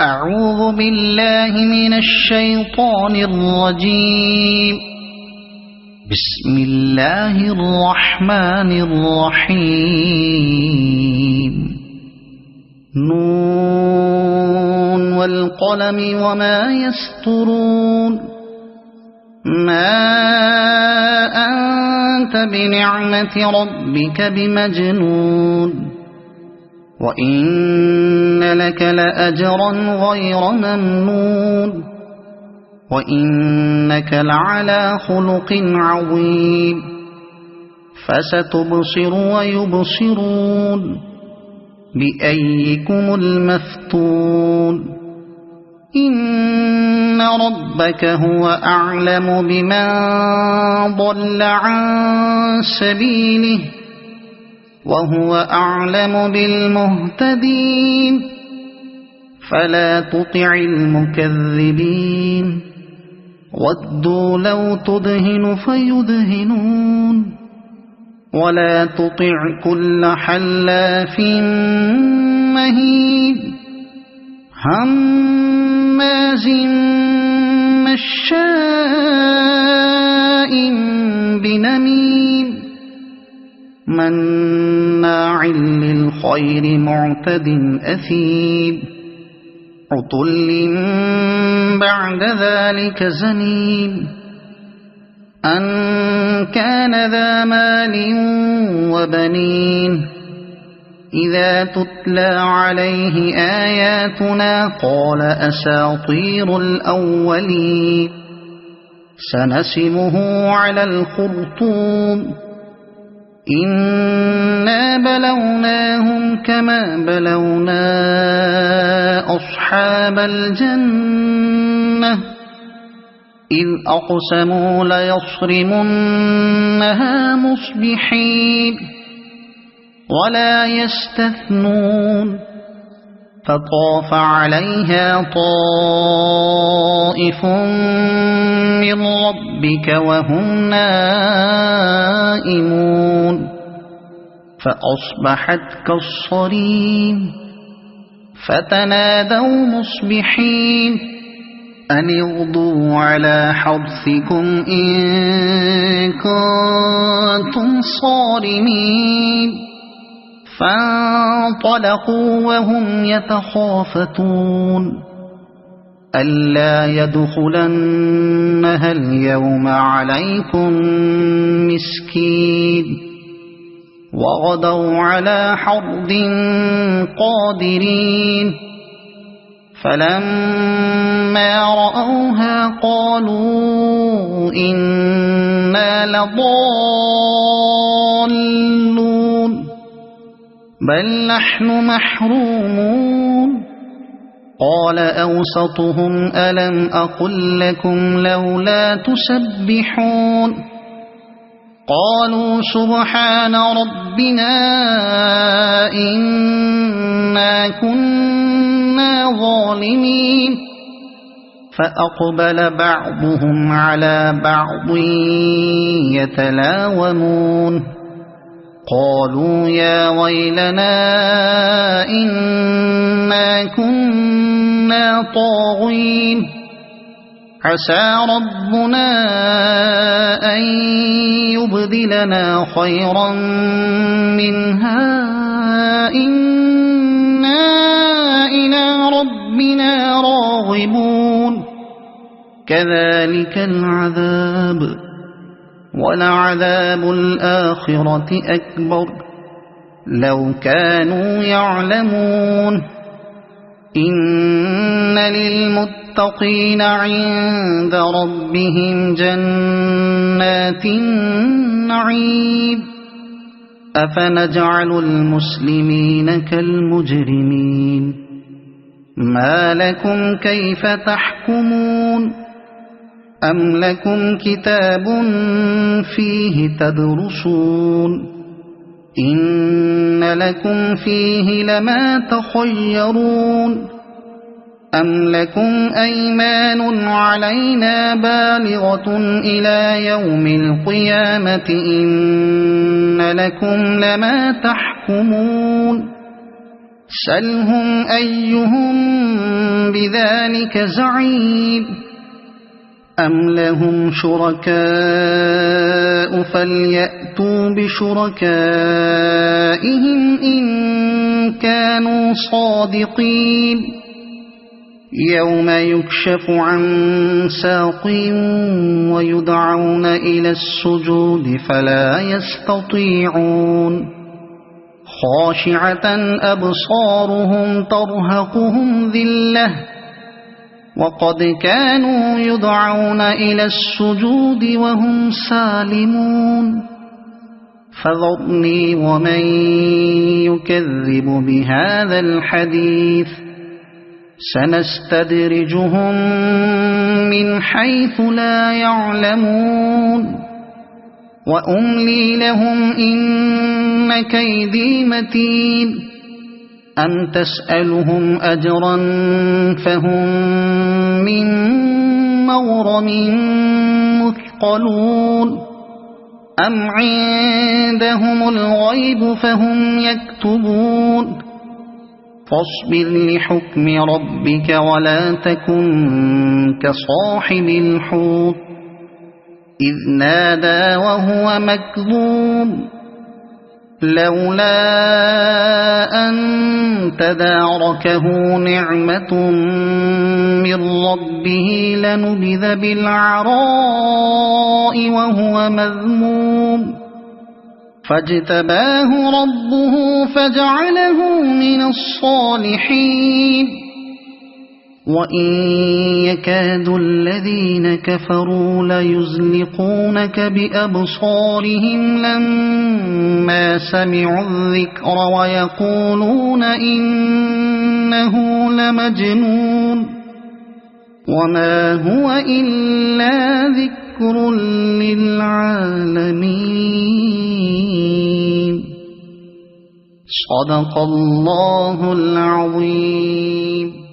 أعوذ بالله من الشيطان الرجيم. بسم الله الرحمن الرحيم. نون والقلم وما يسطرون. ما أنت بنعمة ربك بمجنون، وإن لك لأجرا غير ممنون، وإنك لعلى خلق عظيم. فستبصر ويبصرون بأيكم المفتون. إن ربك هو أعلم بمن ضل عن سبيله وهو أعلم بالمهتدين. فلا تطع المكذبين، ودوا لو تدهن فيدهنون. ولا تطع كل حلاف مهين هماز مشاء بنميم مناع للخير معتد أثيم عتل بعد ذلك زنيم. أن كان ذا مال وبنين إذا تتلى عليه آياتنا قال أساطير الأولين. سنسمه على الخرطوم. إنا بلوناهم كما بلونا أصحاب الجنة إذ أقسموا ليصرمنها مصبحين ولا يستثنون. فطاف عليها طائف من ربك وهم نائمون فأصبحت كالصريم. فتنادوا مصبحين أن اغدوا على حرثكم إن كنتم صارمين. فانطلقوا وهم يتخافتون ألا يدخلنها اليوم عليكم مسكين. وغدوا على حرد قادرين. فلما رأوها قالوا إنا لضالون بل نحن محرومون. قال أوسطهم ألم أقل لكم لولا تسبحون. قالوا سبحان ربنا إنا كنا ظالمين. فأقبل بعضهم على بعض يتلاومون قالوا يا ويلنا إنا كنا طاغين. عسى ربنا أن يبدلنا خيرا منها إنا إلى ربنا راغبون. كذلك العذاب ولعذاب الآخرة أكبر لو كانوا يعلمون. إن للمتقين عند ربهم جنات النعيم. أفنجعل المسلمين كالمجرمين ما لكم كيف تحكمون. أم لكم كتاب فيه تدرسون إن لكم فيه لما تخيرون. أم لكم أيمان علينا بالغة إلى يوم القيامة إن لكم لما تحكمون. سلهم أيهم بذلك زعيم أم لهم شركاء فليأتوا بشركائهم إن كانوا صادقين يوم يكشف عن ساق ويدعون إلى السجود فلا يستطيعون خاشعة أبصارهم ترهقهم ذلة وقد كانوا يدعون إلى السجود وهم سالمون فذرني ومن يكذب بهذا الحديث سنستدرجهم من حيث لا يعلمون وأملي لهم إن كيدي متين أم تسألهم أجرا فهم من مغرم مثقلون أم عندهم الغيب فهم يكتبون فاصبر لحكم ربك ولا تكن كصاحب الحوت إذ نادى وهو مكظوم لولا أن تداركه نعمة من ربه لنبذ بالعراء وهو مذموم فاجتباه ربه فجعله من الصالحين وإن يكاد الذين كفروا ليزلقونك بأبصارهم لما سمعوا الذكر ويقولون إنه لمجنون وما هو إلا ذكر للعالمين صدق الله العظيم.